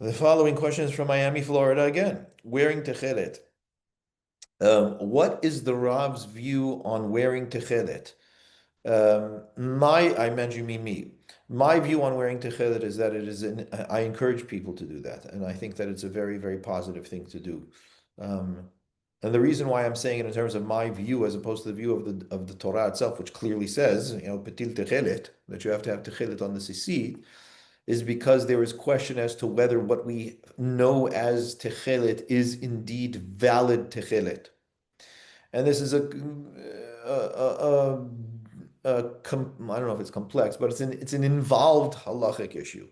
The following question is from Miami, Florida again. Wearing Tekhelet. What is the Rav's view on wearing Tekhelet? I imagine you mean me. My view on wearing Tekhelet is that I encourage people to do that. And I think that it's a very, very positive thing to do. Um, and the reason why I'm saying it in terms of my view, as opposed to the view of the Torah itself, which clearly says, Petil Tekhelet, that you have to have Tekhelet on the Sisi, is because there is question as to whether what we know as Tekhelet is indeed valid Tekhelet. And this is I don't know if it's complex, but it's an involved halachic issue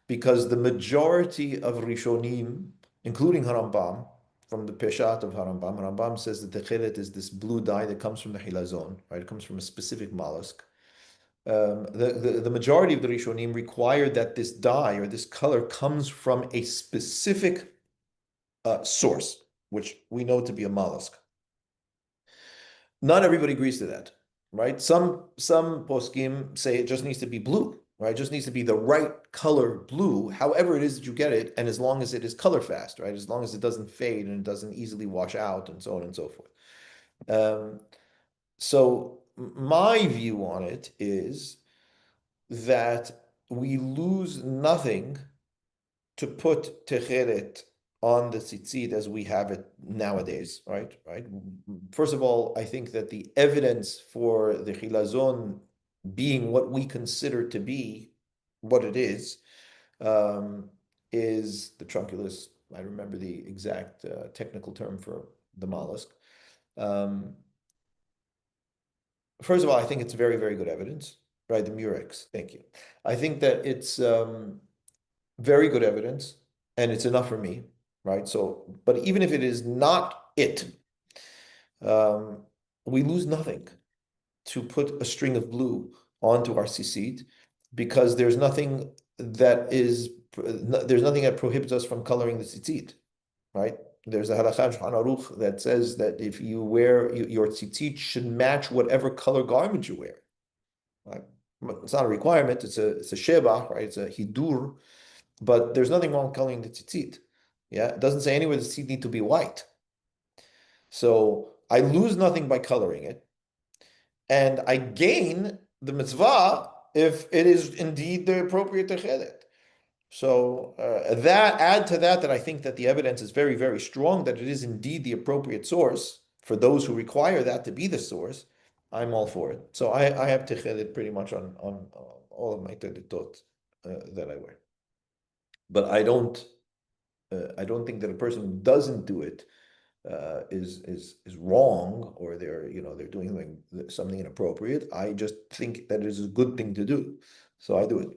because the majority of Rishonim, including Harambam, from the Peshat of Harambam says that Tekhelet is this blue dye that comes from the Hilazon, right? It comes from a specific mollusk. The majority of the Rishonim require that this dye or this color comes from a specific source, which we know to be a mollusk. Not everybody agrees to that, right? Some poskim say it just needs to be blue, right? It just needs to be the right color blue, however it is that you get it, and as long as it is color fast, right? As long as it doesn't fade and it doesn't easily wash out, and so on and so forth. So my view on it is that we lose nothing to put Techeiles on the tzitzit as we have it nowadays, right? Right. First of all, I think that the evidence for the chilazon being what we consider to be what it is the trunculus. I remember the exact technical term for the mollusk. First of all, I think it's very, very good evidence, right? The murex. Thank you. I think that it's very good evidence, and it's enough for me, right? So, but even if it is not it, um, we lose nothing to put a string of blue onto our sisid because there's nothing that prohibits us from coloring the tzitzit, right? There's a halakha Shulchan Aruch that says that if you wear your tzitzit should match whatever color garment you wear. Right? It's not a requirement. It's a shebach, right? It's a hidur, but there's nothing wrong with coloring the tzitzit. Yeah, it doesn't say anywhere the tzitzit need to be white. So I lose nothing by coloring it, and I gain the mitzvah if it is indeed the appropriate techelet. So add to that I think that the evidence is very, very strong that it is indeed the appropriate source for those who require that to be the source. I'm all for it. So I have techelet pretty much on all of my techetot that I wear. But I don't think that a person who doesn't do it is wrong, or they're doing something inappropriate. I just think that it is a good thing to do, so I do it.